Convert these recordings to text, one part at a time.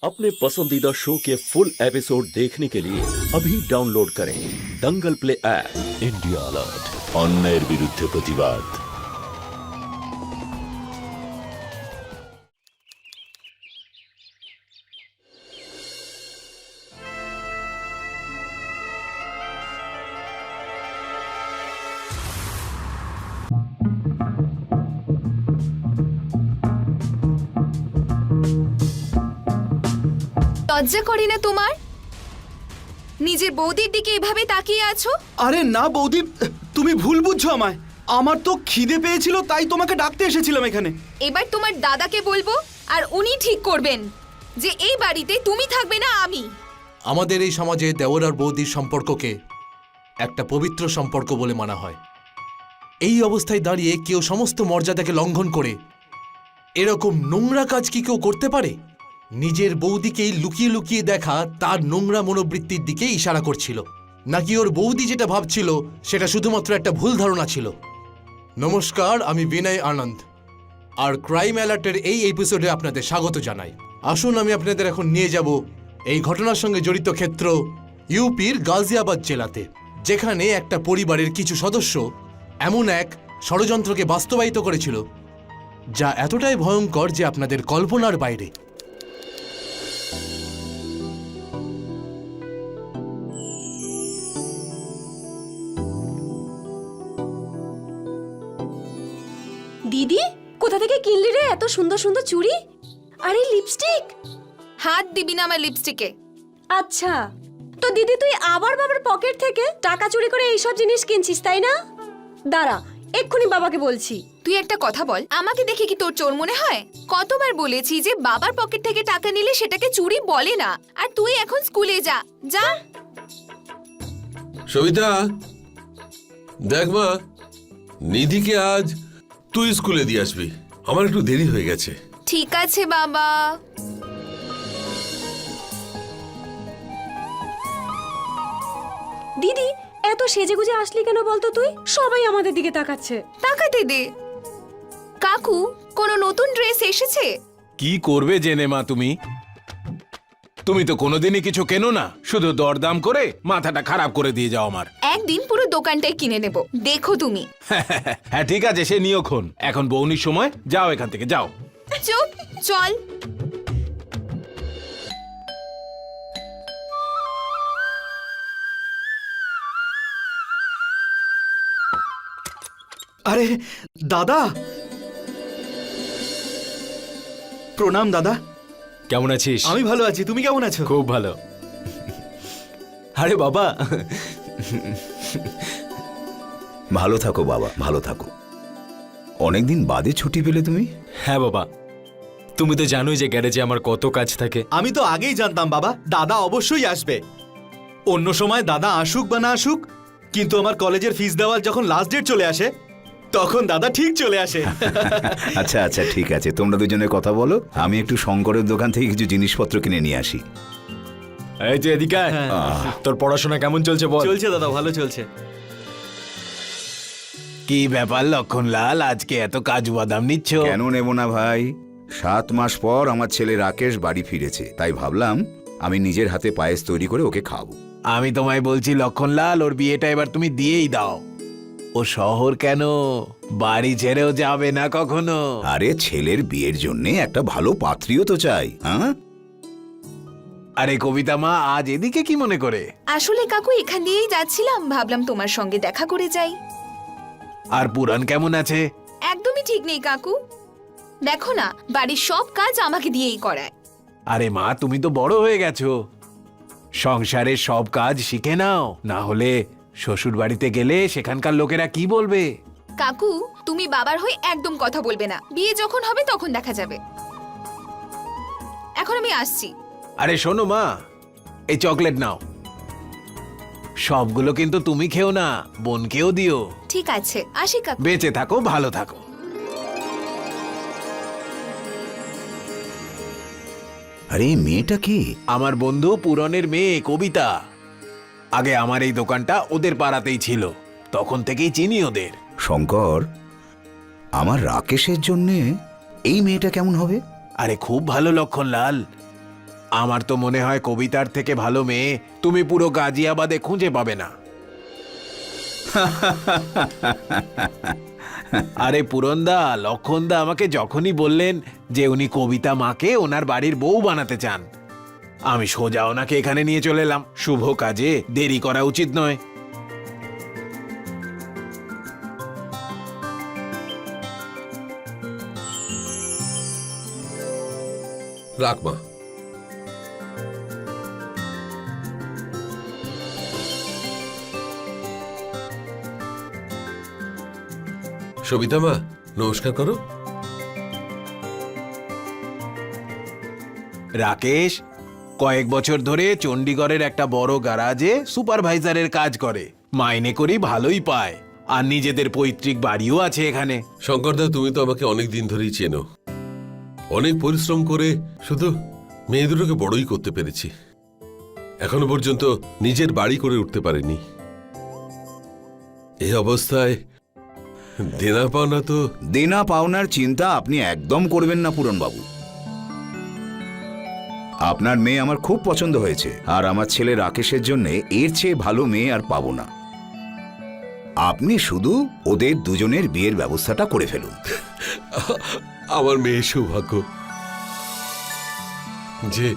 अपने पसंदीदा शो के फुल एपिसोड देखने के लिए अभी डाउनलोड करें Dangal play app. India alert, अन्यायेर बिरुद्धे प्रतिबाद। লজ্জা করে না তোমার? নিজের বৌদির দিকে এভাবে তাকিয়ে আছো? আরে না বৌদি, তুমি ভুল বুঝছো আমায়। আমার তো খিদে পেয়েছিল, তাই তোমাকে ডাকতে এসেছিলাম এখানে। এবার তোমার দাদাকে বলবো আর উনি ঠিক করবেন যে এই বাড়িতে তুমি থাকবে না আমি। আমাদের এই সমাজে দেওর আর বৌদির সম্পর্ককে একটা পবিত্র সম্পর্ক বলে মানা হয়। এই অবস্থায় দাঁড়িয়ে কেউ সমস্ত মর্যাদাকে লঙ্ঘন করে এরকম নোংরা কাজ কি কেউ করতে পারে? নিজের বৌদিকেই লুকিয়ে লুকিয়ে দেখা তার নোংরা মনোবৃত্তির দিকে ইশারা করছিল, নাকি ওর বৌদি যেটা ভাবছিল সেটা শুধুমাত্র একটা ভুল ধারণা ছিল? নমস্কার, আমি বিনয় আনন্দ, আর ক্রাইম অ্যালার্টের এই এপিসোডে আপনাদের স্বাগত জানাই। আসুন আমি আপনাদের এখন নিয়ে যাব এই ঘটনার সঙ্গে জড়িত ক্ষেত্র ইউপির গাজিয়াবাদ জেলাতে, যেখানে একটা পরিবারের কিছু সদস্য এমন এক ষড়যন্ত্রকে বাস্তবায়িত করেছিল যা এতটাই ভয়ঙ্কর যে আপনাদের কল্পনার বাইরে। দিদি, কোথা থেকে কিনলি রে এত সুন্দর সুন্দর চুড়ি? আরে লিপস্টিক! হাত দিবি না আমার লিপস্টিকে। আচ্ছা, তো দিদি তুই আবার বাবার পকেট থেকে টাকা চুরি করে এইসব জিনিস কিনছিস, তাই না? দাঁড়া, এক্ষুনি বাবাকে বলছি। তুই একটা কথা বল, আমাকে দেখে কি তোর চোর মনে হয়? কতবার বলেছি যে বাবার পকেট থেকে টাকা নিলে সেটাকে চুরি বলে না। আর তুই এখন স্কুলে যা যা। সবিতা, দেখ মা, নিধিকে আজ তুই স্কুলে দিয়ে আসবি, আমার একটু দেরি হয়ে গেছে। ঠিক আছে বাবা। দিদি, এত সেজেগুজে আসলি কেন বলতো তুই? সবাই আমাদের দিকে তাকাচ্ছে। তাকাতে দে। কাকু, কোনো নতুন ড্রেস এসেছে? কি করবে জেনে মা তুমি? তুমি তো কোনোদিনই কিছু কেনো না, শুধু দরদাম করে মাথাটা খারাপ করে দিয়ে যাও আমার। একদিন পুরো দোকানটাই কিনে নেব, দেখো তুমি। হ্যাঁ ঠিক আছে, সে নিয়ক্ষণ। এখন বৌনির সময়, যাও এখান থেকে যাও। চুপ, চল। আরে দাদা, প্রণাম দাদা। কেমন আছিস? আমি ভালো আছি, তুমি কেমন আছো? খুব ভালো। আরে বাবা, ভালো থাকো বাবা, ভালো থাকো। অনেকদিন বাদে ছুটি পেলে তুমি? হ্যাঁ বাবা, তুমি তো জানোই যে গ্যারেজে আমার কত কাজ থাকে। আমি তো আগেই জানতাম বাবা, দাদা অবশ্যই আসবে। অন্য সময় দাদা আসুক বা না আসুক, কিন্তু আমার কলেজের ফিস দেওয়ার যখন লাস্ট ডেট চলে আসে, তখন দাদা ঠিক চলে আসে। আচ্ছা আচ্ছা, ঠিক আছে, তোমরা দুজনে কথা বলো, আমি একটু শঙ্করের দোকান থেকে কিছু জিনিসপত্র কিনে নিয়ে আসি। এই তুই এদিকে আয়। তোর পড়াশোনা কেমন চলছে বল? চলছে দাদা, ভালো চলছে। কি ব্যাপার লক্ষণলাল, আজকে এত কাজু বাদাম নিচ্ছ? কেন নেব না ভাই, 7 মাস পর আমার ছেলে রাকেশ বাড়ি ফিরেছে, তাই ভাবলাম আমি নিজের হাতে পায়েস তৈরি করে ওকে খাওয়াবো। আমি তোমায় বলছি লক্ষণলাল, ওর বিয়েটা এবার তুমি দিয়েই দাও। ও শহর কেন, বাড়ি ছেড়েও যাবে না কখনো। আরে ছেলের বিয়ের জন্য একটা ভালো পাত্রীও তো চাই। হ্যাঁ, আরে কবিতা মা, আজ এদিকে কি মনে করে? আসলে কাকু এখান দিয়েই যাচ্ছিলাম, ভাবলাম তোমার সঙ্গে দেখা করে যাই। আর পুরাণ কেমন আছে? একদমই ঠিক নেই কাকু। দেখো না, বাড়ির সব কাজ আমাকে দিয়েই করায়। আরে মা, তুমি তো বড় হয়ে গেছো, সংসারের সব কাজ শিখে নাও, না হলে শ্বশুর বাড়িতে গেলে সেখানকার লোকেরা কি বলবে? কাকু, তুমি বাবার হয়ে একদম কথা বলবে না, বিয়ে যখন হবে তখন দেখা যাবে। এখন আমি আসছি। আরে শোনো মা, এই চকলেট নাও, সবগুলো কিন্তু তুমি খেও না, বোনকেও দিও। ঠিক আছে, আসি কাকু। বেঁচে থাকো, ভালো থাকো। আরে মেয়েটা কি? আমার বন্ধু পুরনের মেয়ে কবিতা। আগে আমার এই দোকানটা ওদের পাড়াতেই ছিল, তখন থেকেই চিনি ওদের। শঙ্কর, আমার রাকেশের জন্যে এই মেয়েটা কেমন হবে? আরে খুব ভালো লক্ষণলাল, আমার তো মনে হয় কবিতার থেকে ভালো মেয়ে তুমি পুরো গাজিয়াবাদে খুঁজে পাবে না। আরে পুরনদা, লক্ষণদা আমাকে যখনই বললেন যে উনি কবিতা মাকে ওনার বাড়ির বউ বানাতে চান, আমি সোজা ওনাকে এখানে নিয়ে চলে এলাম। শুভ কাজে দেরি করা উচিত নয়। রাখ মা। সবিতা মা, নমস্কার করো। রাকেশ কয়েক বছর ধরে চণ্ডীগড়ের একটা বড় গ্যারাজে সুপারভাইজারের কাজ করে, মাইনে করি ভালোই পায়, আর নিজেদের পৈতৃক বাড়িও আছে এখানে। শঙ্করদা, তুমি তো আমাকে অনেক দিন ধরেই চেনো। অনেক পরিশ্রম করে শুধু মেয়ে দুটোকে বড়ই করতে পেরেছি। এখনো পর্যন্ত নিজের বাড়ি করে উঠতে পারিনি। এই অবস্থায় দেনা পাওনা তো। দেনা পাওনার চিন্তা আপনি একদম করবেন না পূরণবাবু। আপনার মেয়ে আমার খুব পছন্দ হয়েছে, আর আমার ছেলে রাকেশের জন্য এর চেয়ে ভালো মেয়ে আর পাবো না। আপনি শুধু ওদের দুজনের বিয়ের ব্যবস্থাটা করে ফেলুন। আমার মেয়ের সৌভাগ্য যে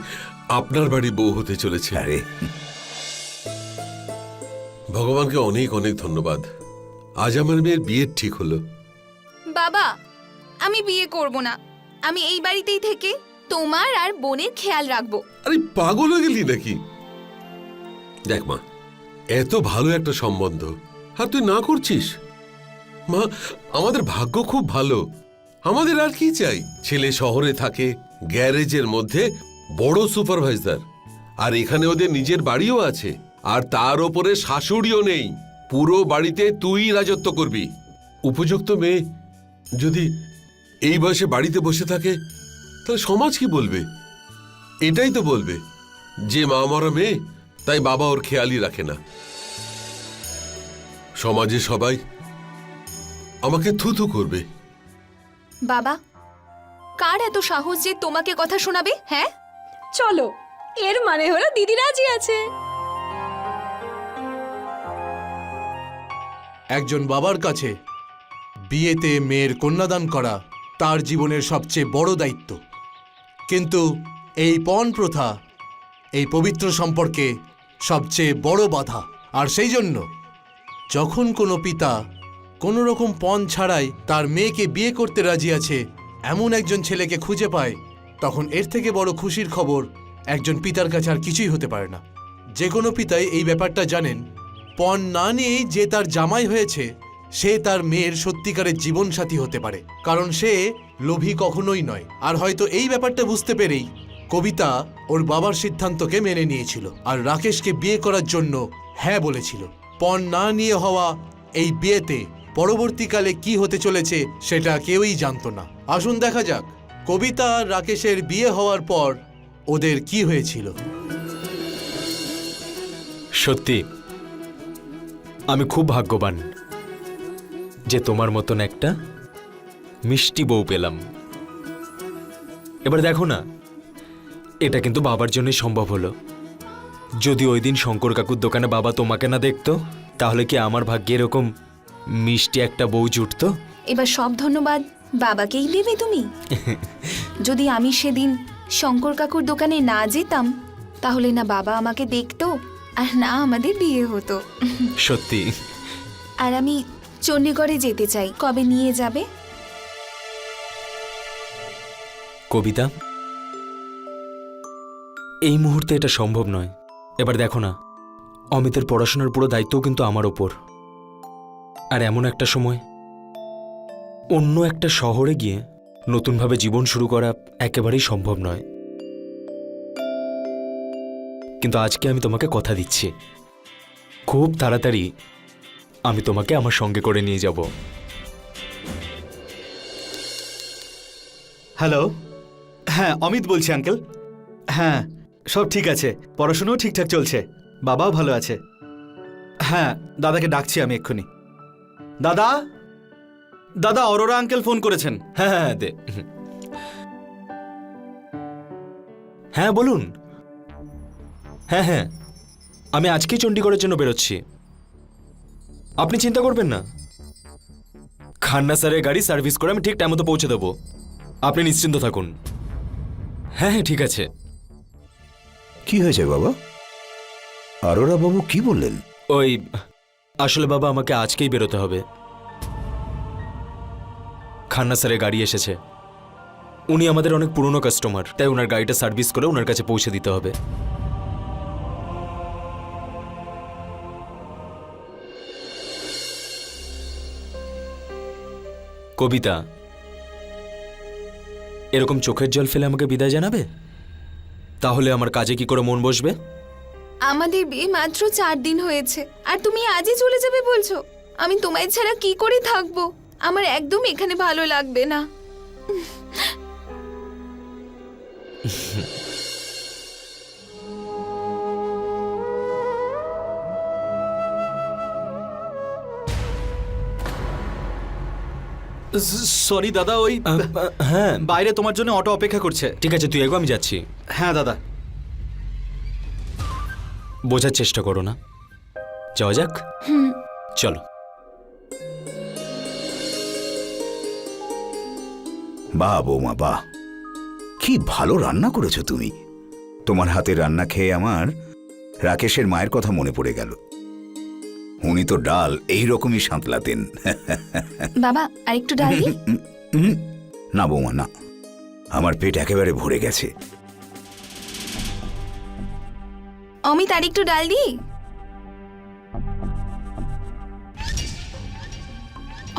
আপনার বাড়ি বউ হতে চলেছে। আরে ভগবানকে অনেক অনেক ধন্যবাদ। আজ আমার মেয়ের বিয়ের ঠিক হলো। বাবা, আমি বিয়ে করব না। আমি এই বাড়িতেই থেকে তোমার আর বোনের খেয়াল রাখবো। আরে পাগল হয়ে গেলি নাকি? দেখ মা, এত ভালো একটা সম্বন্ধ আর তুই না করছিস? মা, আমাদের ভাগ্য খুব ভালো। আমাদের আর কি চাই? ছেলে শহরে থাকে, গ্যারেজের মধ্যে বড় সুপারভাইজার, আর এখানে ওদের নিজের বাড়িও আছে, আর তার ওপরে শাশুড়িও নেই। পুরো বাড়িতে তুই রাজত্ব করবি। উপযুক্ত মেয়ে যদি এই বয়সে বাড়িতে বসে থাকে, তাহলে সমাজ কি বলবে? এটাই তো বলবে যে মা মরা মেয়ে, তাই বাবা ওর খেয়ালই রাখে না। সমাজে সবাই আমাকে থুথু করবে। বাবা, কার এত সাহস যে তোমাকে কথা শোনাবে? হ্যাঁ, চলো, এর মানে হলো দিদি রাজি আছে। একজন বাবার কাছে বিয়েতে মেয়ের কন্যাদান করা তার জীবনের সবচেয়ে বড় দায়িত্ব। কিন্তু এই পণ প্রথা এই পবিত্র সম্পর্কে সবচেয়ে বড় বাধা। আর সেই জন্য যখন কোনো পিতা কোনো রকম পণ ছাড়াই তার মেয়েকে বিয়ে করতে রাজি আছে এমন একজন ছেলেকে খুঁজে পায়, তখন এর থেকে বড় খুশির খবর একজন পিতার কাছে আর কিছুই হতে পারে না। যে কোনো পিতাই এই ব্যাপারটা জানেন, পণ না নিয়েই যে তার জামাই হয়েছে সে তার মেয়ের সত্যিকারের জীবনসাথী হতে পারে, কারণ সে লোভী কখনোই নয়। আর হয়তো এই ব্যাপারটা বুঝতে পেরেই কবিতা ওর বাবার সিদ্ধান্তকে মেনে নিয়েছিল আর রাকেশকে বিয়ে করার জন্য হ্যাঁ বলেছিল। পণ না নিয়ে হওয়া এই বিয়েতে পরবর্তীকালে কি হতে চলেছে সেটা কেউই জানতো না। আসুন দেখা যাক কবিতা আর রাকেশের বিয়ে হওয়ার পর ওদের কি হয়েছিল। সত্যি আমি খুব ভাগ্যবান যে তোমার মতন একটা মিষ্টি বউ পেলাম। এবার দেখো না, এটা কিন্তু বাবার জন্যই সম্ভব হলো। যদি ওই দিন শঙ্কর কাকুর দোকানে বাবা তোমাকে না দেখতো, তাহলে কি আমার ভাগ্যে এরকম মিষ্টি একটা বউ জুটতো? এবার সব ধন্যবাদ বাবাকেই দেবে তুমি। যদি আমি সেদিন শঙ্কর কাকুর দোকানে না যেতাম, তাহলে না বাবা আমাকে দেখতো আর না আমাদের বিয়ে হতো। সত্যি। আর আমি চণ্ডীগড়ে যেতে চাই, কবে নিয়ে যাবে? কবিতা, এই মুহূর্তে এটা সম্ভব নয়। এবার দেখো না, অমিতের পড়াশোনার পুরো দায়িত্বও কিন্তু আমার ওপর। আর এমন একটা সময় অন্য একটা শহরে গিয়ে নতুনভাবে জীবন শুরু করা একেবারেই সম্ভব নয়। কিন্তু আজকে আমি তোমাকে কথা দিচ্ছি, খুব তাড়াতাড়ি আমি তোমাকে আমার সঙ্গে করে নিয়ে যাব। হ্যালো, হ্যাঁ অমিত বলছি আঙ্কেল। হ্যাঁ, সব ঠিক আছে, পড়াশোনাও ঠিকঠাক চলছে, বাবাও ভালো আছে। হ্যাঁ, দাদাকে ডাকছি আমি এক্ষুনি। দাদা, দাদা অরোরা আঙ্কেল ফোন করেছেন। হ্যাঁ হ্যাঁ দে। হ্যাঁ বলুন। হ্যাঁ হ্যাঁ, আমি আজকেই চণ্ডীগড়ের জন্য বেরোচ্ছি। আপনি চিন্তা করবেন না, খান্না স্যারের গাড়ি সার্ভিস করে আমি ঠিক টাইম মতো পৌঁছে দেবো। আপনি নিশ্চিন্ত থাকুন। হ্যাঁ হ্যাঁ, ঠিক আছে। কি হয়েছে বাবা? আরোরা বাবু কি বললেন? ওই আসলে বাবা, আমাকে আজকেই বেরোতে হবে। খান্না স্যারের গাড়ি এসেছে। উনি আমাদের অনেক পুরনো কাস্টমার, তাই ওনার গাড়িটা সার্ভিস করে ওনার কাছে পৌঁছে দিতে হবে। কবিতা, এরকম চোখের জল ফেলে আমাকে বিদায় জানাবে? তাহলে আমার কাজে কি করে মন বসবে? আমাদের বিয়ে মাত্র 4 দিন হয়েছে আর তুমি আজই চলে যাবে বলছো? আমি তোমায় ছাড়া কি করে থাকবো? আমার একদম এখানে ভালো লাগবে না। সরি দাদা, ওই হ্যাঁ, বাইরে তোমার জন্য অটো অপেক্ষা করছে। ঠিক আছে, তুই এগো, আমি যাচ্ছি। হ্যাঁ দাদা। বোঝার চেষ্টা করো না, যাওয়া যাক। চলো। বাহ বৌমা বাহ, কি ভালো রান্না করেছো তুমি। তোমার হাতে রান্না খেয়ে আমার রাকেশের মায়ের কথা মনে পড়ে গেল। উনি তো ডাল এই রকমই সাঁতলাতেন। বাবা, আরেকটু ডাল দিই? না বৌমা না, আমার পেট একেবারে ভরে গেছে। অমিত, আরেকটু ডাল দিই?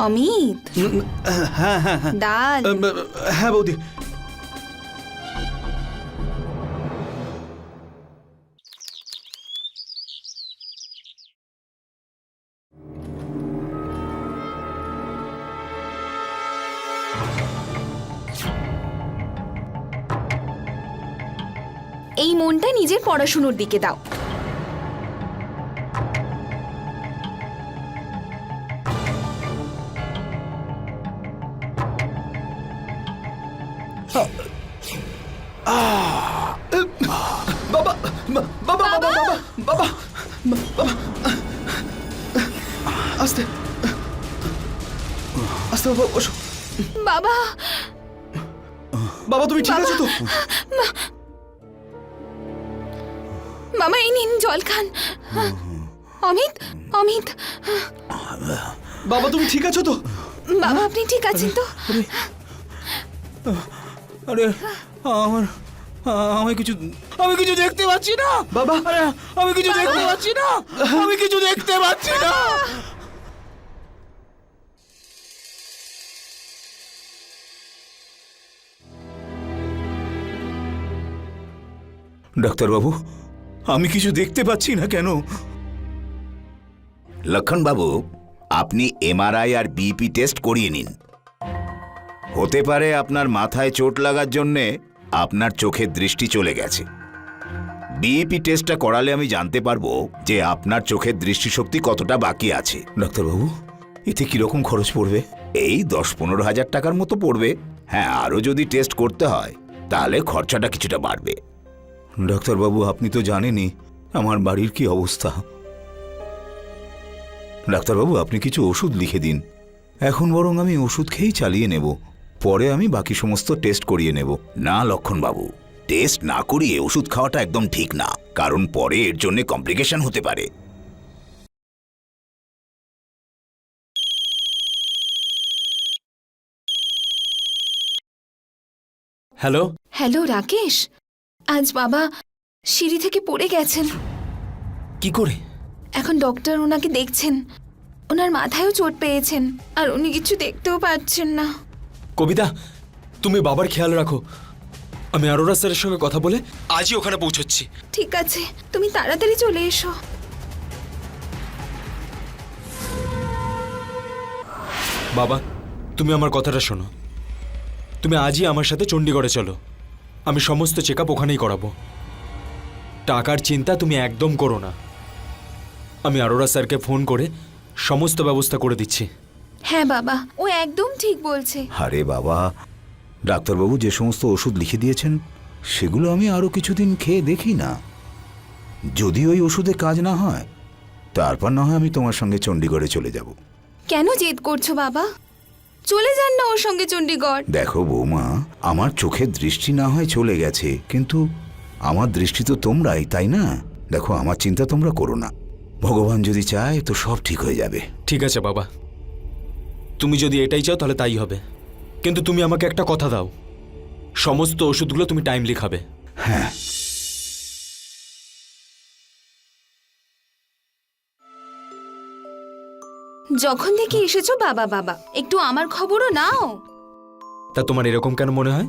অমিত, হ্যাঁ হ্যাঁ হ্যাঁ। ডাল। হ্যাঁ বৌদি। এই মনটা নিজের পড়াশুনোর দিকে দাও। বাবা বাবা বাবা বাবা বাবা বাবা, আস্তে আস্তে বাবা, বসো। বাবা, বাবা তুমি ঠিক আছো তো? মামা এই নিন জল খান। অমিত, অমিত, বাবা তুমি ঠিক আছো তো? বাবা আপনি ঠিক আছেন তো? আরে আমার আমি কিছু দেখতে পাচ্ছি না বাবা, আমি কিছু দেখতে পাচ্ছি না, আমি কিছু দেখতে পাচ্ছি না। ডাক্তারবাবু, আমি কিছু দেখতে পাচ্ছি না কেন? লক্ষণবাবু, আপনি এমআরআই আর বিপি টেস্ট করিয়ে নিন। হতে পারে আপনার মাথায় চোট লাগার জন্যে আপনার চোখের দৃষ্টি চলে গেছে। বিপি টেস্টটা করালে আমি জানতে পারবো যে আপনার চোখের দৃষ্টিশক্তি কতটা বাকি আছে। ডাক্তারবাবু, এতে কিরকম খরচ পড়বে? এই 10-15 হাজার টাকার মতো পড়বে। হ্যাঁ, আরও যদি টেস্ট করতে হয় তাহলে খরচাটা কিছুটা বাড়বে। ডাক্তারবাবু, আপনি তো জানেনই আমার বাড়ির কি অবস্থা। ডাক্তারবাবু, আপনি কিছু ওষুধ লিখে দিন। এখন বরং আমি ওষুধ খেয়েই চালিয়ে নেব, পরে আমি বাকি সমস্ত টেস্ট করিয়ে নেব। না লক্ষণবাবু, টেস্ট না করিয়ে ওষুধ খাওয়াটা একদম ঠিক না, কারণ পরে এর জন্য কমপ্লিকেশন হতে পারে। হ্যালো। হ্যালো রাকেশ, আজ বাবা সিঁড়ি থেকে পড়ে গেছেন। কি করে? এখন ডক্টর ওনাকে দেখছেন। ওনার মাথায়ও চোট পেয়েছেন আর উনি কিছু দেখতেও পাচ্ছেন না। কবিতা, তুমি বাবার খেয়াল রাখো। আমি আরোরা স্যারের সঙ্গে কথা বলে আজই ওখানে পৌঁছচ্ছি। ঠিক আছে, তুমি তাড়াতাড়ি চলে এসো। বাবা, তুমি আমার কথাটা শোনো। তুমি আজই আমার সাথে চণ্ডীগড়ে চলো। আমি সমস্ত চেক আপ ওখানেই করাবো। টাকার চিন্তা তুমি একদম করো না। আমি আরোরা স্যারকে ফোন করে সমস্ত ব্যবস্থা করে দিচ্ছি। হ্যাঁ বাবা, ও একদম ঠিক বলছে। আরে বাবা, ডাক্তারবাবু যে সমস্ত ওষুধ লিখে দিয়েছেন সেগুলো আমি আরও কিছুদিন খেয়ে দেখি না। যদি ওই ওষুধে কাজ না হয় তারপর না হয় আমি তোমার সঙ্গে চণ্ডীগড়ে চলে যাব। কেন জেদ করছো বাবা? চলে যান না ওর সঙ্গে চণ্ডীগড়। দেখো বৌমা, আমার চোখের দৃষ্টি না হয় চলে গেছে, কিন্তু আমার দৃষ্টি তো তোমরাই, তাই না? দেখো, আমার চিন্তা তোমরা করো না, ভগবান যদি চায় তো সব ঠিক হয়ে যাবে। ঠিক আছে বাবা, তুমি যদি এটাই চাও তাহলে তাই হবে, কিন্তু তুমি আমাকে একটা কথা দাও, সমস্ত ওষুধগুলো তুমি টাইমলি খাবে। হ্যাঁ, যখন থেকে এসেছো বাবা বাবা, একটু আমার খবরও নাও। তা তোমার এরকম কেন মনে হয়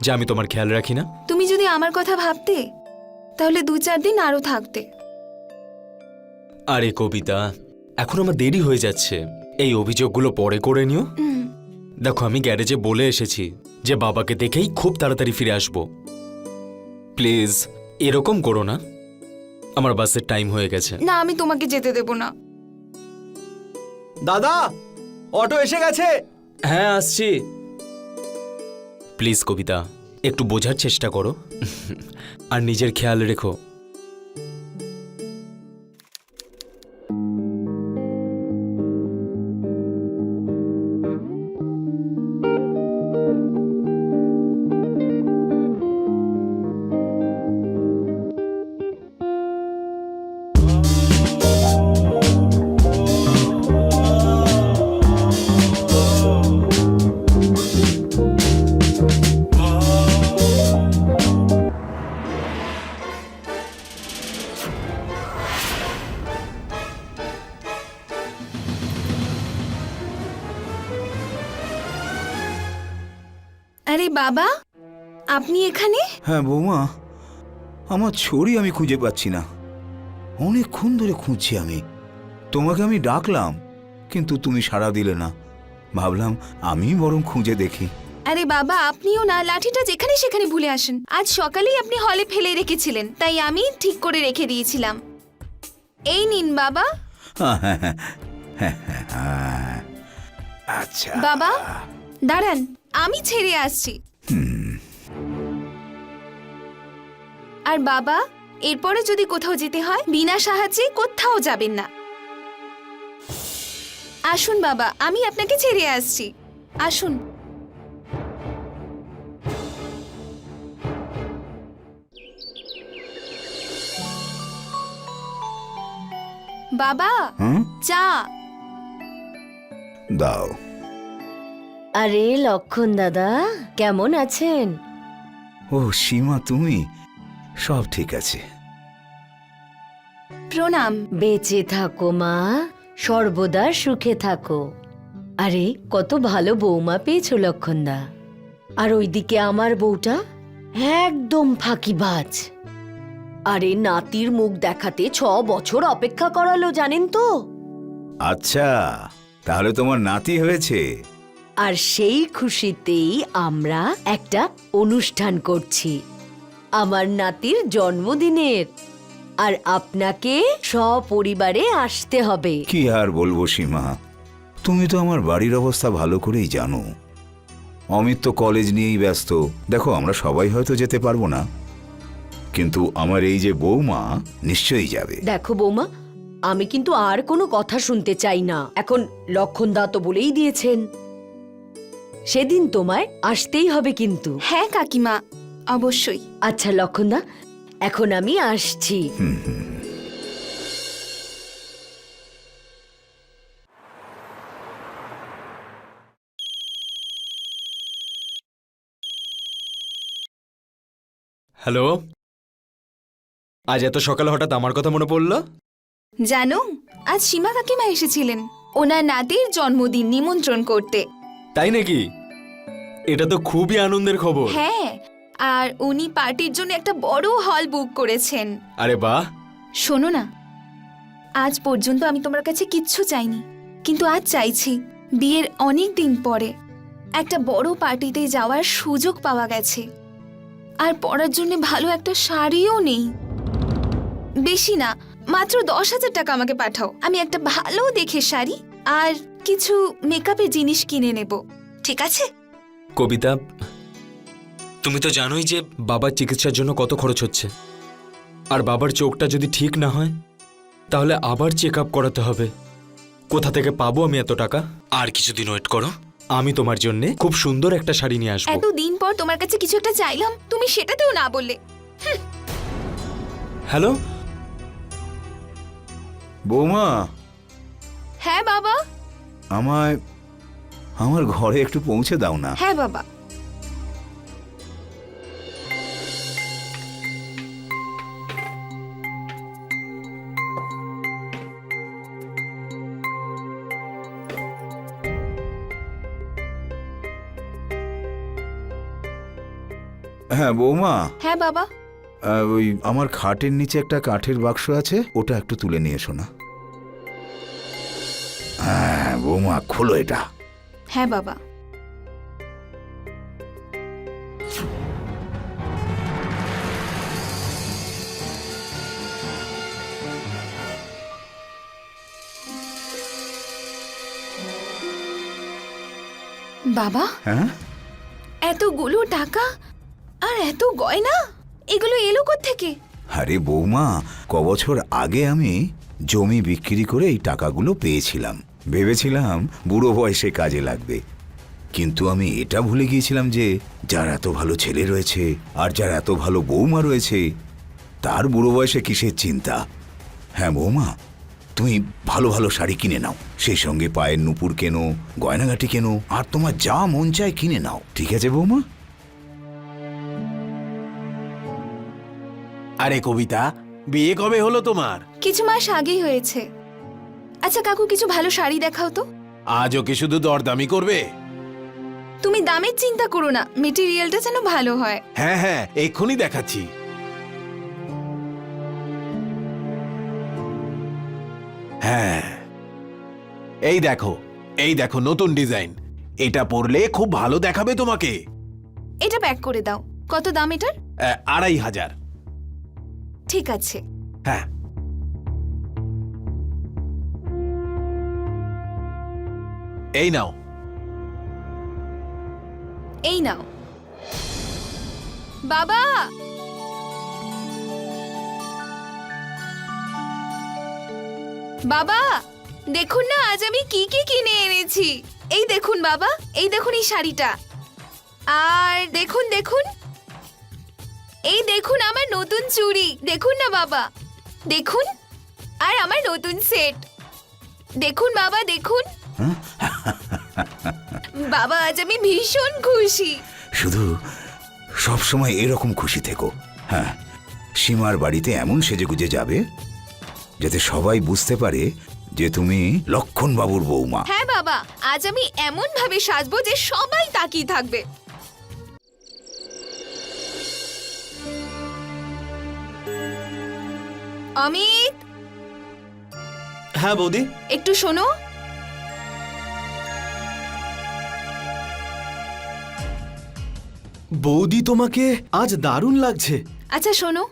যে আমি তোমার খেয়াল রাখি না? তুমি যদি আমার কথা ভাবতে তাহলে 2-4 দিন আরো থাকতে। আরে কবিতা, এখন আমার দেরি হয়ে যাচ্ছে, এই অভিযোগগুলো পরে করে নিও। দেখো, আমি গ্যারেজে বলে এসেছি যে বাবাকে দেখেই খুব তাড়াতাড়ি ফিরে আসবো। প্লিজ এরকম করো না, আমার বাসের টাইম হয়ে গেছে। না, আমি তোমাকে যেতে দেব না। দাদা, অটো এসে গেছে। হ্যাঁ, আসছি। প্লিজ কবিতা, একটু বোঝার চেষ্টা করো আর নিজের খেয়াল রেখো। আরে বাবা, আপনি এখানে? হ্যাঁ বৌমা, আমার ছড়ি আমি খুঁজে পাচ্ছি না, অনেকক্ষণ ধরে খুঁজছি আমি। তোমাকে আমি ডাকলাম কিন্তু তুমি সাড়া দিলে না, ভাবলাম আমি বরং খুঁজে দেখি। আরে বাবা, আপনিও না লাঠিটা যেখানে সেখানে ভুলে আসেন। আজ সকালেই আপনি হলে ফেলে রেখেছিলেন, তাই আমি ঠিক করে রেখে দিয়েছিলাম। এই নিন বাবা। আচ্ছা বাবা দাঁড়ান, আমি ছেড়ে আসছি। আর বাবা, এরপরে যদি কোথাও যেতে হয় বিনা সাহায্যে কোথাও যাবেন না। আসুন বাবা, আমি আপনাকে ছেড়ে আসছি, আসুন। বাবা, চা দাও। আরে লক্ষণ দাদা, কেমন আছেন? ও সীমা, তুমি? সব ঠিক আছে। প্রণাম। বেঁচে থাকো মা, সর্বদা সুখে থাকো। আরে কত ভালো বৌমা পেয়েছো লক্ষণদা। আর ওইদিকে আমার বউটা একদম ফাঁকিবাজ। আরে নাতির মুখ দেখাতে 6 বছর অপেক্ষা করালো, জানেন তো? আচ্ছা, তাহলে তোমার নাতি হয়েছে? আর সেই খুশিতেই আমরা একটা অনুষ্ঠান করছি আমার নাতির জন্মদিনের। আর আপনাকে সপরিবারে আসতে হবে। কি আর বলবো সীমা, তুমি তো আমার বাড়ির অবস্থা ভালো করেই জানো। অমিত তো কলেজ নিয়েই ব্যস্ত, দেখো আমরা সবাই হয়তো যেতে পারবো না, কিন্তু আমার এই যে বৌমা নিশ্চয়ই যাবে। দেখো বৌমা, আমি কিন্তু আর কোনো কথা শুনতে চাই না। এখন লক্ষণদা তো বলেই দিয়েছেন, সেদিন তোমায় আসতেই হবে কিন্তু। হ্যাঁ কাকিমা, অবশ্যই। আচ্ছা লক্ষণদা, এখন আমি আসছি। হ্যালো, আজ এত সকালে হঠাৎ আমার কথা মনে পড়লো? জানো, আজ সীমা কাকিমা এসেছিলেন ওনার নাতির জন্মদিন নিমন্ত্রণ করতে। তাই নাকি? এটা তো খুবই আনন্দের খবর। হ্যাঁ, আর উনি পার্টির জন্য একটা বড় হল বুক করেছেন। আরে বাহ। শোনো না, আজ পর্যন্ত আমি তোমার কাছে কিচ্ছু চাইনি, কিন্তু আজ চাইছি। বিয়ের অনেক দিন পরে একটা বড় পার্টিতে যাওয়ার সুযোগ পাওয়া গেছে। আর পরার জন্য ভালো একটা শাড়িও নেই। বেশি না, মাত্র 10,000 টাকা আমাকে পাঠাও, আমি একটা ভালো দেখে শাড়ি আর কিছু মেকআপের জিনিস কিনে নেব, ঠিক আছে? কবিতা, তুমি তো জানোই যে বাবার চিকিৎসার জন্য কত খরচ হচ্ছে। আর বাবার চোখটা যদি ঠিক না হয় তাহলে আবার চেক আপ করাতে হবে। কোথা থেকে পাবো আমি এত টাকা? আর কিছুদিন ওয়েট করো, আমি তোমার জন্য খুব সুন্দর একটা শাড়ি নিয়ে আসবো। এতদিন পর তোমার কাছে কিছু একটা চাইলাম, তুমি সেটাতেও না বললে। হ্যালো বৌমা, হ্যাঁ বাবা। আমায় আমার ঘরে একটু পৌঁছে দাও না। হ্যাঁ বাবা। হ্যাঁ বৌমা, হ্যাঁ বাবা। ওই আমার খাটের নিচে একটা কাঠের বাক্স আছে, ওটা একটু তুলে নিয়ে এসো না। হ্যাঁ বৌমা, খোলো এটা। হ্যাঁ বাবা। বাবা, হ্যাঁ, এতগুলো টাকা আর এত গয়না, এগুলো এলো কোত্থেকে? আরে বৌমা, কবছর আগে আমি জমি বিক্রি করে এই টাকাগুলো পেয়েছিলাম। ভেবেছিলাম বুড়ো বয়সে কাজে লাগবে, কিন্তু আমি এটা ভুলে গিয়েছিলাম যে যার এত ভালো ছেলে রয়েছে আর যার এত ভালো বৌমা রয়েছে, তার বুড়ো বয়সে কিসের চিন্তা। হ্যাঁ বৌমা, তুমি ভালো ভালো শাড়ি কিনে নাও, সেই সঙ্গে পায়ের নুপুর কেনো, গয়নাগাটি কেনো, আর তোমার যা মন চায় কিনে নাও, ঠিক আছে বৌমা? আরে কবিতা, বিয়ে কবে হলো তোমার? কিছু মাস আগেই হয়েছে। আচ্ছা কাকু, কিছু ভালো শাড়ি দেখাও তো। আজ ওকে শুধু দরদামি করবে? তুমি দামের চিন্তা করো না, মেটেরিয়ালটা যেন ভালো হয়। হ্যাঁ হ্যাঁ, এক্ষুনি দেখাচ্ছি। হ্যাঁ, এই দেখো নতুন ডিজাইন। এটা পরলে খুব ভালো দেখাবে তোমাকে। এটা প্যাক করে দাও। কত দাম এটার? 2500। ঠিক আছে। হ্যাঁ, এই নাও। এই নাও। বাবা, বাবা দেখুন না আজ আমি কি কি কিনে এনেছি। এই দেখুন বাবা, এই দেখুন এই শাড়িটা, আর দেখুন দেখুন, এই দেখুন আমার নতুন চুড়ি, দেখুন না বাবা, দেখুন, আর আমার নতুন সেট দেখুন বাবা, দেখুন। বাবা আজ আমি ভীষণ খুশি। শুধু সব সময় এরকম খুশি থেকো। হ্যাঁ, সীমার বাড়িতে এমন সেজেগুজে যাবে যাতে সবাই বুঝতে পারে যে তুমি লক্ষণ বাবুর বৌমা। হ্যাঁ বাবা, আজ আমি এমন ভাবে সাজবো যে সবাই তাকিয়ে থাকবে। অমিত, হ্যাঁ বৌদি। একটু শোনো। বৌদি, তোমাকে আজ দারুণ লাগছে। আচ্ছা শোনো,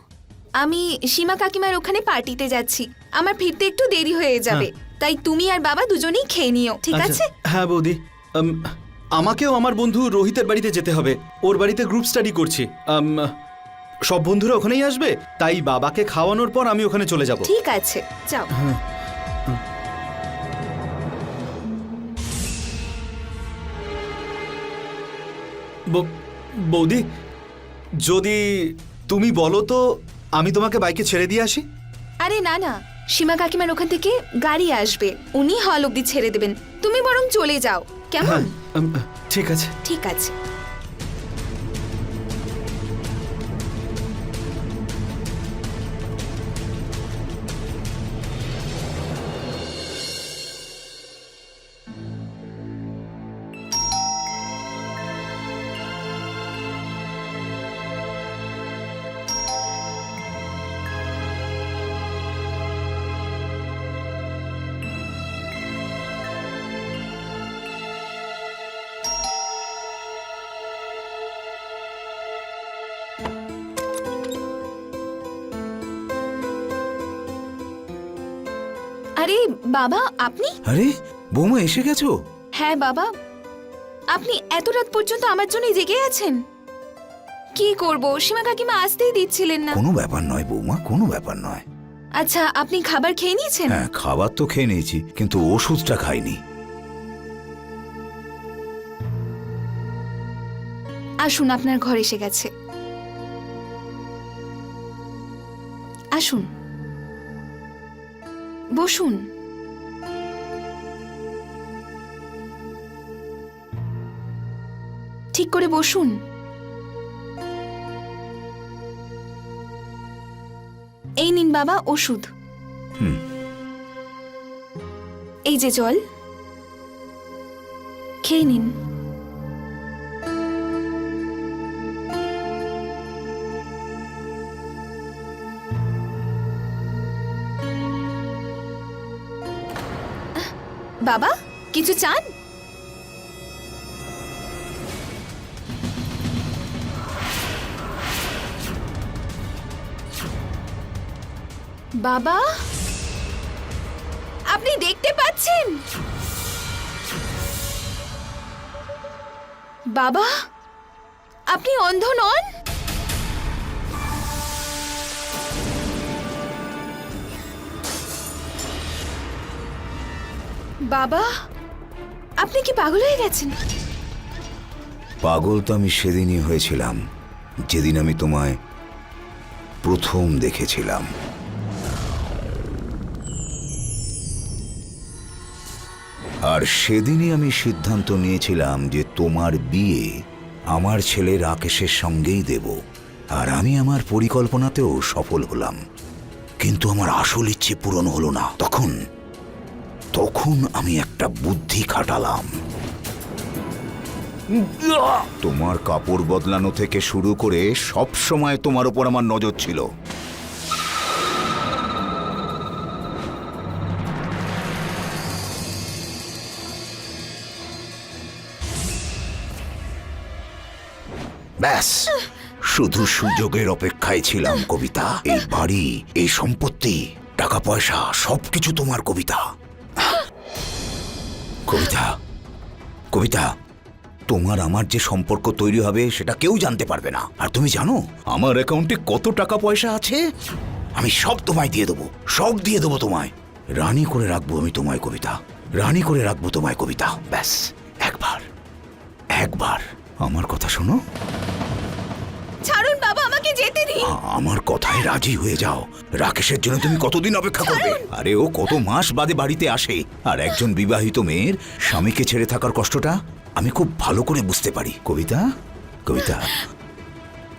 আমি সীমা কাকিমার ওখানে পার্টিতে যাচ্ছি, আমার ফিরতে একটু দেরি হয়ে যাবে, তাই তুমি আর বাবা দুজনেই খেয়ে নিও, ঠিক আচ্ছা, আছে? হ্যাঁ বৌদি। আমাকেও আমার বন্ধু রোহিতের বাড়িতে যেতে হবে, ওর বাড়িতে গ্রুপ স্টাডি করছি। সব বন্ধুরা ওখানেই আসবে, তাই বাবাকে খাওয়ানোর পর আমি ওখানে চলে যাব। ঠিক আছে, যাও। বৌদি, যদি তুমি বলো তো আমি তোমাকে বাইকে ছেড়ে দিয়ে আসি। আরে না না, সীমা কাকিমার ওখান থেকে গাড়ি আসবে, উনি হল অব্দি ছেড়ে দেবেন, তুমি বরং চলে যাও, কেমন? ঠিক আছে। ঠিক আছে। আরে বাবা, আপনি? আরে বৌমা, এসে গেছো? হ্যাঁ বাবা, আপনি এত রাত পর্যন্ত আমার জন্য জেগে আছেন? কি করব, সীমা কাকিমা আসতেই দিচ্ছিলেন না। কোনো ব্যাপার নয় বৌমা, কোনো ব্যাপার নয়। আচ্ছা, আপনি খাবার খেয়ে নিয়েছেন? হ্যাঁ, খাবার তো খেয়ে নিয়েছি, কিন্তু ওষুধটা খাইনি। আসুন, আপনার ঘর এসে গেছে। আসুন, বসুন। ঠিক করে বসুন। এই নিন বাবা ওষুধ। এই যে জল, খেয়ে নিন। বাবা, কিছু চান? বাবা, আপনি দেখতে পাচ্ছেন? বাবা, আপনি অন্ধ নন? বাবা, আপনি কি পাগল হয়ে গেছেন? পাগল তো আমি সেদিনই হয়েছিলাম, যেদিন আমি তোমায় প্রথম দেখেছিলাম। আর সেদিনই আমি সিদ্ধান্ত নিয়েছিলাম যে তোমার বিয়ে আমার ছেলে রাকেশের সঙ্গেই দেব। আর আমি আমার পরিকল্পনাতেও সফল হলাম, কিন্তু আমার আসল ইচ্ছে পূরণ হলো না। তখন আমি একটা বুদ্ধি খাটালাম। তোমার কাপড় বদলানো থেকে শুরু করে সব সময় তোমার উপর আমার নজর ছিল। ব্যাস, শুধু সুযোগের অপেক্ষায় ছিলাম কবিতা। এই বাড়ি, এই সম্পত্তি, টাকা পয়সা সবকিছু তোমার কবিতা। কবিতা, কবিতা, তোমার আমার যে সম্পর্ক তৈরি হবে সেটা কেউ জানতে পারবে না। আর তুমি জানো আমার অ্যাকাউন্টে কত টাকা পয়সা আছে? আমি সব তোমায় দিয়ে দেবো, সব দিয়ে দেবো তোমায়। রানী করে রাখবো আমি তোমায় কবিতা, রানী করে রাখবো তোমায় কবিতা। ব্যাস একবার, একবার আমার কথা শোনো। ছাড়ুন বাবা, আমাকে যেতে দিন। আমার কথায় রাজি হয়ে যাও। রাকেশের জন্য তুমি কতদিন অপেক্ষা করবে? আরে ও কত মাস বাদে বাড়িতে আসে, আর একজন বিবাহিত মেয়ের স্বামীকে ছেড়ে থাকার কষ্টটা আমি খুব ভালো করে বুঝতে পারি। কবিতা, কবিতা,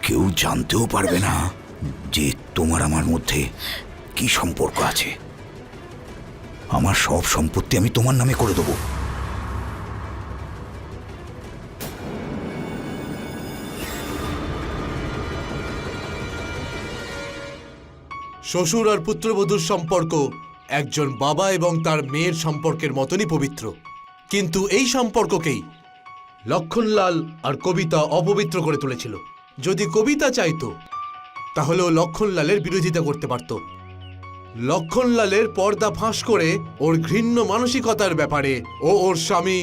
কেউ জানতেও পারবে না যে তোমার আমার মধ্যে কি সম্পর্ক আছে। আমার সব সম্পত্তি আমি তোমার নামে করে দেবো। শ্বশুর আর পুত্রবধূর সম্পর্ক একজন বাবা এবং তার মেয়ের সম্পর্কের মতনই পবিত্র, কিন্তু এই সম্পর্ককেই লক্ষণলাল আর কবিতা অপবিত্র করে তুলেছিল। যদি কবিতা চাইতো তাহলেও লক্ষণলালের বিরোধিতা করতে পারত। লক্ষণলালের পর্দা ফাঁস করে ওর ঘৃণ্য মানসিকতার ব্যাপারে ও ওর স্বামী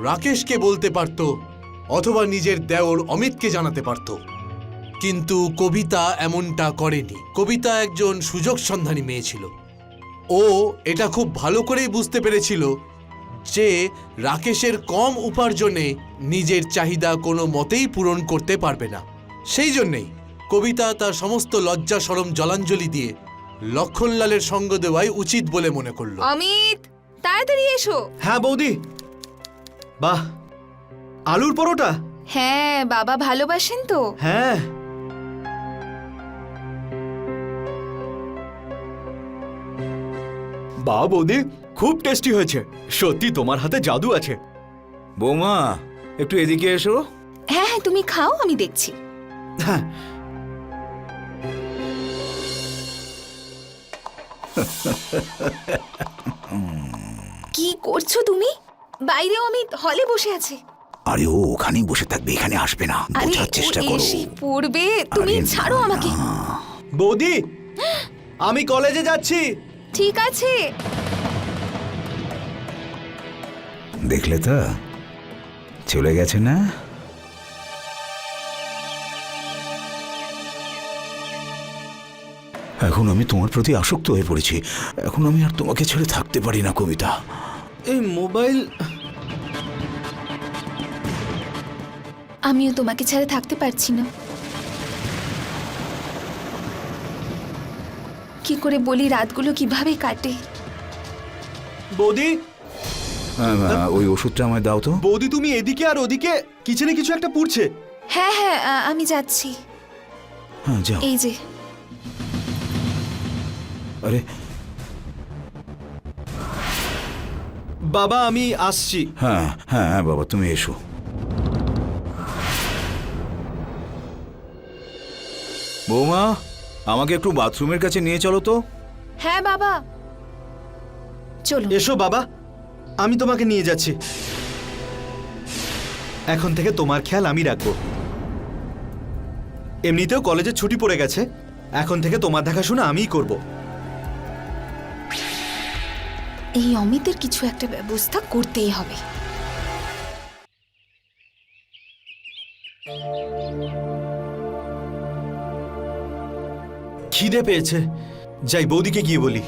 রাকেশকে বলতে পারত, অথবা নিজের দেওর অমিতকে জানাতে পারত। কিন্তু কবিতা এমনটা করেনি। কবিতা একজন সুযোগ সন্ধানী মেয়ে ছিল। ও এটা খুব ভালো করেই বুঝতে পেরেছিল যে রাকেশের কম উপার্জনে নিজের চাহিদা কোনো মতেই পূরণ করতে পারবে না। সেই জন্যেই কবিতা তার সমস্ত লজ্জা শরম জলাঞ্জলি দিয়ে লক্ষণলালের সঙ্গ দেওয়াই উচিত বলে মনে করল। অমিত, তাড়াতাড়ি এসো। হ্যাঁ বৌদি। বাহ, আলুর পরোটা। হ্যাঁ, বাবা ভালোবাসেন তো। হ্যাঁ, বাহ বৌদি, খুব টেস্টি হয়েছে। সত্যি তোমার হাতে জাদু আছে। বৌমা, একটু এদিকে এসো। হ্যাঁ হ্যাঁ, তুমি খাও, আমি দেখছি। হ্যাঁ, কি করছো তুমি? বাইরে অমিত হলে বসে আছে। আরে ও ওখানেই বসে থাকবে, এখানে আসবে না। আরে বোঝার চেষ্টা ও করো। এসে পড়বে, তুমি আরে না, ছাড়ো আমাকে। না। বৌদি, আমি কলেজে যাচ্ছি। ঠিক আছে। দেখলে তো, চলে গেছে না? এখন আমি তোমার প্রতি আসক্ত হয়ে পড়েছি। এখন আমি আর তোমাকে ছেড়ে থাকতে পারি না কবিতা। এই মোবাইল আমিও তোমাকে ছেড়ে থাকতে পারছি না। কি করে বলি রাতগুলো কিভাবে কাটে। বৌদি, ওই ওষুধটা আমায় দাও তো। বৌদি তুমি এদিকে আর ওদিকে কিচেনে কিছু একটা পুড়ছে। হ্যাঁ হ্যাঁ, আমি যাচ্ছি। হ্যাঁ যাও। এই যে। আরে বাবা আমি আসছি। হ্যাঁ হ্যাঁ হ্যাঁ বাবা, তুমি এসো। বৌমা, আমাকে একটু বাথরুমের কাছে নিয়ে চলো তো। হ্যাঁ বাবা, চলো। এসো বাবা, আমি তোমাকে নিয়ে যাচ্ছি। এখন থেকে তোমার খেয়াল আমি রাখবো। এমনিতেও কলেজে ছুটি পড়ে গেছে, এখন থেকে তোমার দেখাশোনা আমিই করব। এই অমিতের কিছু একটা ব্যবস্থা করতেই হবে। খিদে পেয়েছে, যাই বৌদিকে গিয়ে বলি।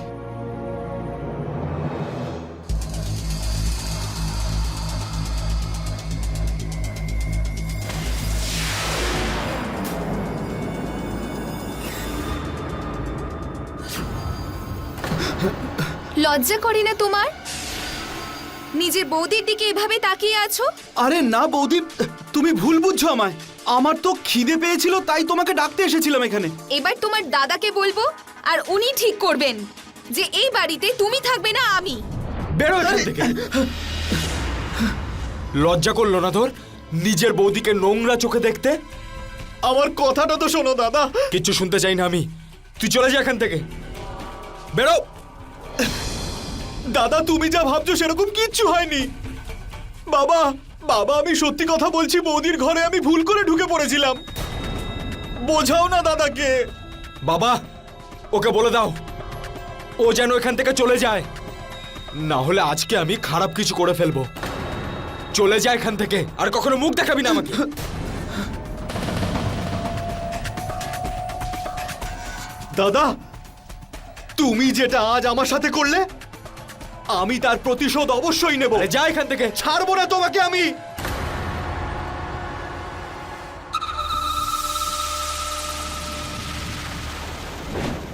লজ্জা করে না তোমার? নিজের বৌদির দিকে এভাবে তাকিয়ে আছো? আরে না বৌদি, তুমি ভুল বুঝছো আমায়। আমার তো খিদে পেয়েছিল, তাই তোমাকে ডাকতে এসেছিলাম এখানে। এবার তোমার দাদাকে বলবো, আর উনি ঠিক করবেন যে এই বাড়িতে তুমি থাকবে না আমি। বেরো এখান থেকে। লজ্জা করলো না তোর নিজের বৌদিকে নোংরা চোখে দেখতে? আমার কথাটা তো শোনো দাদা। কিচ্ছু শুনতে চাই না আমি, তুই চলে যা এখান থেকে, বেরো। দাদা তুমি যা ভাবছো সেরকম কিচ্ছু হয়নি। বাবা বাবা, আমি সত্যি কথা বলছি, বৌদির ঘরে আমি ভুল করে ঢুকে পড়েছিলাম। বোঝাও না দাদাকে। বাবা, ওকে বলে দাও ও যেন এখান থেকে চলে যায়, না হলে আজকে আমি খারাপ কিছু করে ফেলবো। চলে যায় এখান থেকে, আর কখনো মুখ দেখাবি না আমাকে। দাদা, তুমি যেটা আজ আমার সাথে করলে, আমি তার প্রতিশোধ অবশ্যই নেব। যা এখান থেকে। ছাড়বো না তোমাকে আমি।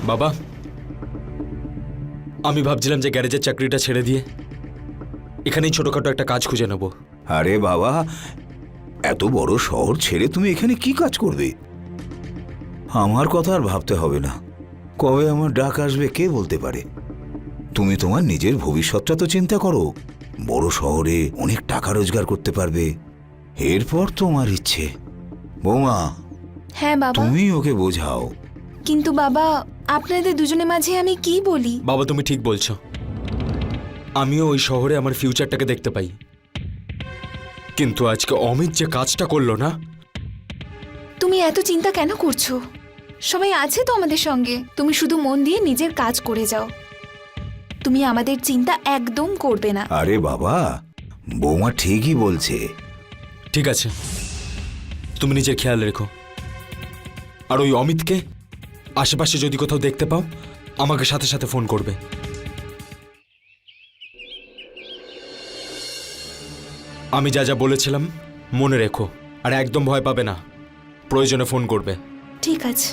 বাবা, আমি ভাবছিলাম যে গ্যারেজের চাকরিটা ছেড়ে দিয়ে এখানেই ছোটখাটো একটা কাজ খুঁজে নেব। আরে বাবা, এত বড় শহর ছেড়ে তুমি এখানে কি কাজ করবে? আমার কথা আর ভাবতে হবে না। কবে আমার ডাক আসবে কে বলতে পারে। তুমি তোমার নিজের ভবিষ্যৎটা তো চিন্তা করো। বড় শহরে অনেক টাকা রোজগার করতে পারবে, এরপর তোমার ইচ্ছে। বৌমা, হ্যাঁ বাবা। তুমি ওকে বোঝাও। কিন্তু বাবা, আপনাদের দুজনের মাঝে আমি কি বলি? বাবা তুমি ঠিক বলছো, আমিও ওই শহরে আমার ফিউচারটাকে দেখতে পাই, কিন্তু আজকে অমিত যে কাজটা করলো না। তুমি এত চিন্তা কেন করছো? সবাই আছে তো আমাদের সঙ্গে। তুমি শুধু মন দিয়ে নিজের কাজ করে যাও। তুমি আমাদের চিন্তা একদম করবে না। আরে বাবা, বৌমা ঠিকই বলছে। ঠিক আছে, তুমি নিজের খেয়াল রেখো। আর ওই অমিতকে আশেপাশে যদি কোথাও দেখতে পাও, আমাকে সাথে সাথে ফোন করবে। আমি যা যা বলেছিলাম মনে রেখো, আর একদম ভয় পাবে না, প্রয়োজনে ফোন করবে। ঠিক আছে।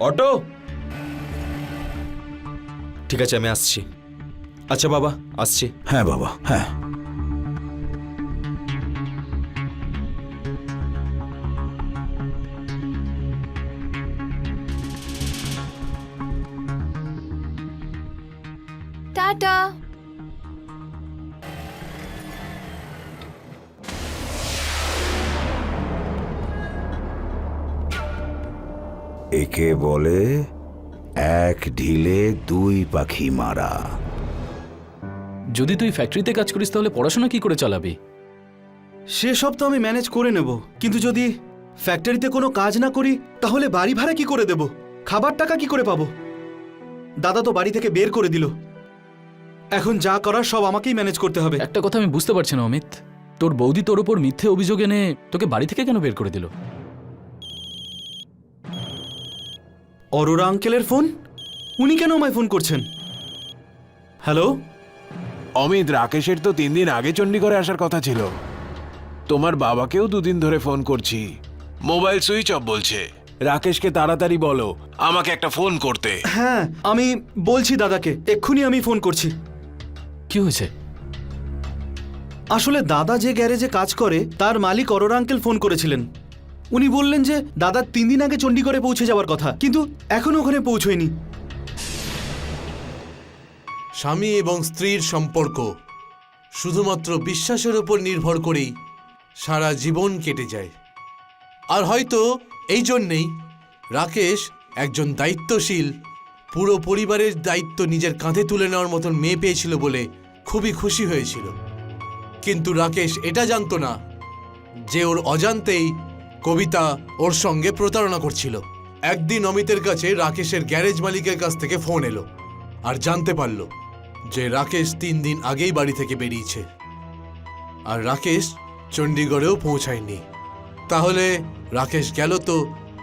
অটো, ঠিক আছে আমি আসছি। আচ্ছা বাবা, আসছি। হ্যাঁ বাবা, হ্যাঁ। টাটা। একে বলে এক ঢিলে দুই পাখি মারা। যদি তুই ফ্যাক্টরিতে কাজ করিস তাহলে পড়াশোনা কি করে চালাবি? সেসব তো আমি ম্যানেজ করে নেব, কিন্তু যদি ফ্যাক্টরিতে কোনো কাজ না করি তাহলে বাড়ি ভাড়া কি করে দেব? খাবার টাকা কি করে পাবো? দাদা তো বাড়ি থেকে বের করে দিল। এখন যা করার সব আমাকেই ম্যানেজ করতে হবে। একটা কথা আমি বুঝতে পারছি না অমিত, তোর বৌদি তোর উপর মিথ্যে অভিযোগ এনে তোকে বাড়ি থেকে কেন বের করে দিল? অরোরা আঙ্কেলের ফোন? উনি কেন আমায় ফোন করছেন? হ্যালো? অমিত, রাকেশের তো 3 দিন আগে চণ্ডীগড়ে আসার কথা ছিল। তোমার বাবাকেও 2 দিন ধরে ফোন করছি, মোবাইল সুইচ অফ বলছে। রাকেশকে তাড়াতাড়ি বলো আমাকে একটা ফোন করতে। হ্যাঁ, আমি বলছি দাদাকে, এক্ষুনি আমি ফোন করছি। কি হয়েছে? আসলে দাদা যে গ্যারেজে কাজ করে তার মালিক অরোরা আঙ্কেল ফোন করেছিলেন। উনি বললেন যে দাদা 3 দিন আগে চণ্ডীগড়ে পৌঁছে যাওয়ার কথা, কিন্তু এখনো ওখানে পৌঁছয়নি। স্বামী এবং স্ত্রীর সম্পর্ক শুধুমাত্র বিশ্বাসের উপর নির্ভর করেই সারা জীবন কেটে যায়। আর হয়তো এই জন্যেই রাকেশ একজন দায়িত্বশীল, পুরো পরিবারের দায়িত্ব নিজের কাঁধে তুলে নেওয়ার মতন মেয়ে পেয়েছিল বলে খুবই খুশি হয়েছিল। কিন্তু রাকেশ এটা জানতো না যে ওর অজান্তেই কবিতা ওর সঙ্গে প্রতারণা করছিল। একদিন অমিতের কাছে রাকেশের গ্যারেজ মালিকের কাছ থেকে ফোন এলো, আর জানতে পারল যে রাকেশ 3 দিন আগেই বাড়ি থেকে বেরিয়েছে, আর রাকেশ চণ্ডীগড়েও পৌঁছায়নি। তাহলে রাকেশ গেল তো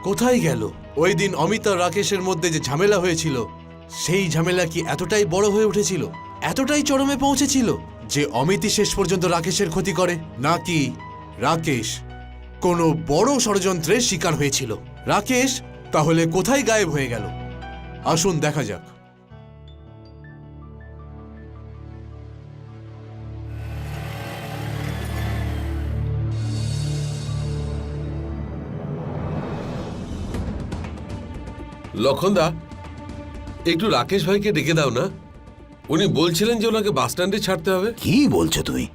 কোথায় গেল? ওই দিন অমিত আর রাকেশের মধ্যে যে ঝামেলা হয়েছিল, সেই ঝামেলা কি এতটাই বড় হয়ে উঠেছিল, এতটাই চরমে পৌঁছেছিল যে অমিতই শেষ পর্যন্ত রাকেশের ক্ষতি করে, নাকি রাকেশ কোনো বড় ষড়যন্ত্রের শিকার হয়েছিল? রাকেশ তাহলে কোথায় গায়েব হয়ে গেল? আসুন দেখা যাক। লক্ষণদা, একটু রাকেশ ভাইকে ডেকে দাও না। উনি বলছিলেন যে ওনাকে বাস স্ট্যান্ডে ছাড়তে হবে। কি বলছো তুমি?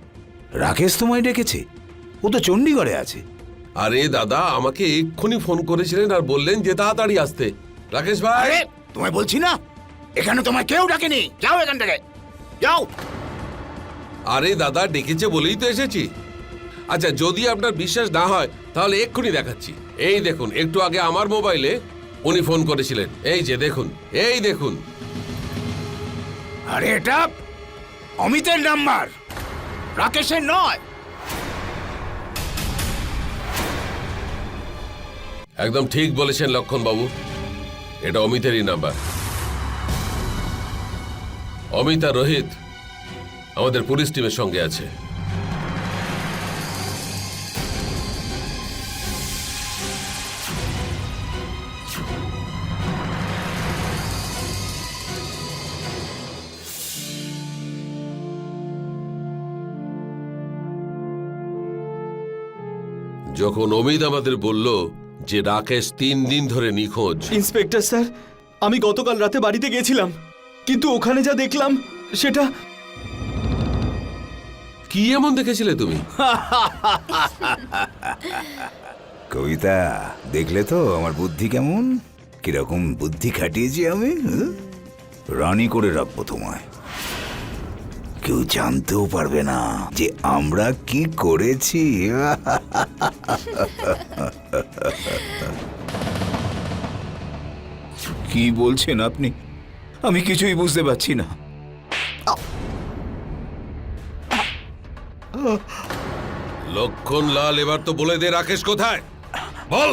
রাকেশ তোমায় ডেকেছে? ও তো চণ্ডীগড়ে আছে। আরে দাদা, আমাকে এক্ষুনি ফোন করেছিলেন আর বললেন যে তাড়াতাড়ি আসতে। রাকেশ ভাই, আরে তোমায় বলছি না, এখানে তোমায় কেউ ডাকেনি, যাও এখান থেকে, যাও। আরে দাদা, ডেকেছে বলেই তো এসেছি। আচ্ছা, যদি আপনার বিশ্বাস না হয় তাহলে এক্ষুনি দেখাচ্ছি। এই দেখুন, একটু আগে আমার মোবাইলে উনি ফোন করেছিলেন। এই যে দেখুন, এই দেখুন। আরে এটা অমিতের নাম্বার, রাকেশের নয়। একদম ঠিক বলেছেন লক্ষণ বাবু, এটা অমিতেরই নাম্বার। অমিত আর রোহিত আমাদের পুলিশ টিমের সঙ্গে আছে। যখন অমিত আমাদের বলল যে রাকেশ 3 দিন ধরে নিখোঁজ, ইন্সপেক্টর স্যার, আমি গতকাল রাতে বাড়িতে গেছিলাম, কিন্তু ওখানে যা দেখলাম সেটা... কি এমন দেখেছিলে তুমি? কবিতা, দেখলে তো আমার বুদ্ধি কেমন, কিরকম বুদ্ধি খাটিয়েছি আমি। রানী করে রাখবো তোমায়, কেউ জানতেও পারবে না যে আমরা কি করেছি। কি বলছেন আপনি? আমি কিছুই বুঝতে পারছি না। লক্ষণ লাল, এবার তো বলে দে রাকেশ কোথায়, বল।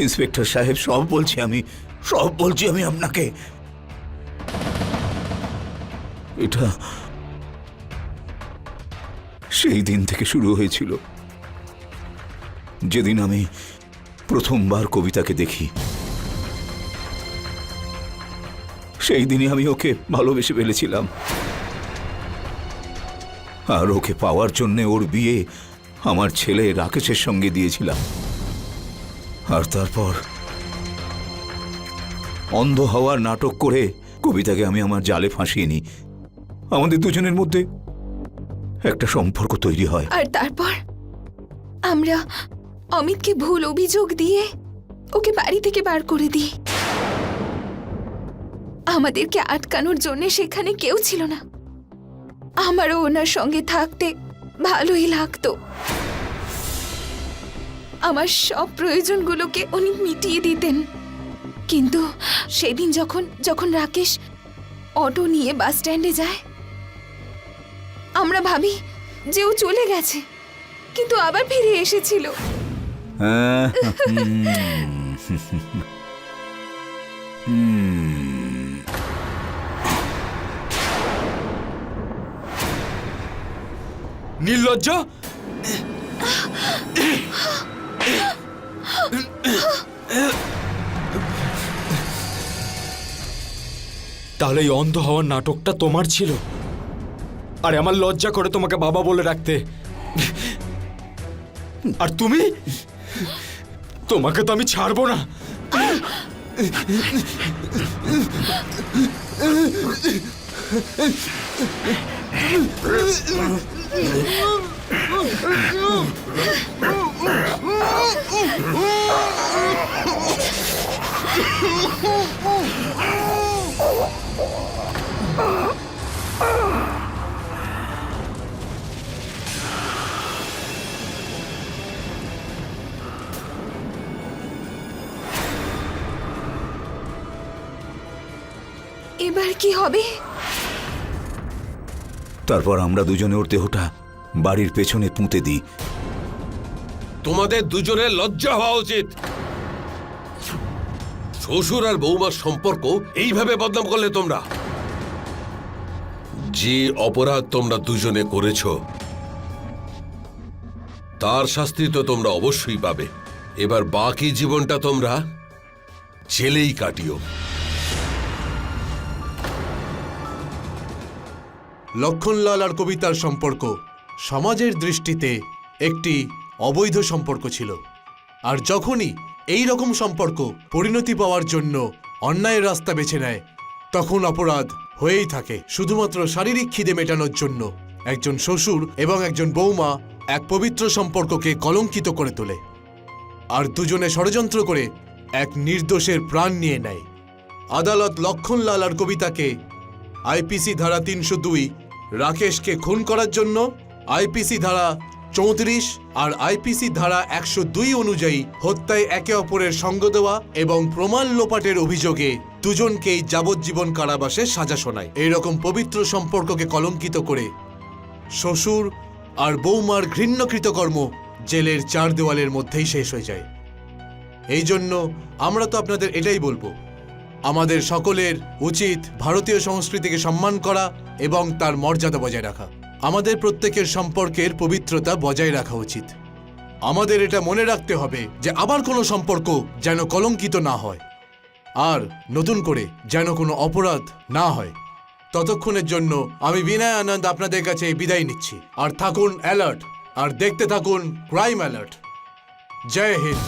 ইন্সপেক্টর সাহেব, সব বলছি আমি আপনাকে। এটা সেই দিন থেকে শুরু হয়েছিল যেদিন আমি প্রথমবার কবিতাকে দেখি। সেই দিনই আমি ওকে ভালোবেসে ফেলেছিলাম, আর ওকে পাওয়ার জন্য ওর বিয়ে আমার ছেলে রাকেশের সঙ্গে দিয়েছিলাম। আর তারপর অন্ধ হওয়ার নাটক করে কবিতাকে আমি আমার জালে ফাঁসিয়ে নিই। আমাদের দুজনের মধ্যে একটা সম্পর্ক তৈরি হয়। আর তারপর আমরা অমিতকে ভুল অভিযোগ দিয়ে ওকে বাড়ি থেকে বার করে দিই। আমাদেরকে আটকানোর জন্য সেখানে কেউ ছিল না। আমারও ওনার সঙ্গে থাকতে ভালোই লাগতো। আমার সব প্রয়োজনগুলোকে উনি মিটিয়ে দিতেন। কিন্তু সেদিন যখন রাকেশ অটো নিয়ে বাস স্ট্যান্ডে যায়, আমরা ভাবি যে ও চলে গেছে, কিন্তু আবার ফিরে এসেছিল। নির্লজ্জ! তাহলে এই অন্ধ হওয়ার নাটকটা তোমার ছিল? আরে আমার লজ্জা করে তোমাকে বাবা বলে রাখতে। আর তুমি? তোমাকে তো আমি ছাড়বো না। এবার কি হবে? তারপর আমরা দুজনে ওর দেহটা বাড়ির পেছনে পুঁতে দিই। তোমাদের দুজনের লজ্জা হওয়া উচিত। শ্বশুর আর বৌমার সম্পর্ক এইভাবে বদনাম করলে তোমরা। যে অপরাধ তোমরা দুজনে করেছ তার শাস্তি তো তোমরা অবশ্যই পাবে। এবার বাকি জীবনটা তোমরা জেলেই কাটিও। লক্ষণলাল আর কবিতার সম্পর্ক সমাজের দৃষ্টিতে একটি অবৈধ সম্পর্ক ছিল। আর যখনই এই রকম সম্পর্ক পরিণতি পাওয়ার জন্য অন্যায়ের রাস্তা বেছে নেয়, তখন অপরাধ হয়েই থাকে। শুধুমাত্র শারীরিক খিদে মেটানোর জন্য একজন শ্বশুর এবং একজন বৌমা এক পবিত্র সম্পর্ককে কলঙ্কিত করে তোলে, আর দুজনে ষড়যন্ত্র করে এক নির্দোষের প্রাণ নিয়ে নেয়। আদালত লক্ষণলাল আর কবিতাকে আইপিসি ধারা ৩০২ রাকেশকে খুন করার জন্য, আইপিসি ধারা ৩৪ আর আইপিসি ধারা ১০২ অনুযায়ী হত্যায় একে অপরের সঙ্গ দেওয়া এবং প্রমাণ লোপাটের অভিযোগে দুজনকেই যাবজ্জীবন কারাবাসে সাজা শোনায়। এইরকম পবিত্র সম্পর্ককে কলঙ্কিত করে শ্বশুর আর বৌমার ঘৃণ্য কৃতকর্ম জেলের ৪ দেওয়ালের মধ্যেই শেষ হয়ে যায়। এই জন্য আমরা তো আপনাদের এটাই বলবো, আমাদের সকলের উচিত ভারতীয় সংস্কৃতিকে সম্মান করা এবং তার মর্যাদা বজায় রাখা। আমাদের প্রত্যেকের সম্পর্কের পবিত্রতা বজায় রাখা উচিত। আমাদের এটা মনে রাখতে হবে যে আবার কোনো সম্পর্ক যেন কলঙ্কিত না হয়, আর নতুন করে যেন কোনো অপরাধ না হয়। ততক্ষণের জন্য আমি বিনয় আনন্দ আপনাদের কাছে বিদায় নিচ্ছি। আর থাকুন অ্যালার্ট, আর দেখতে থাকুন ক্রাইম অ্যালার্ট। জয় হিন্দ।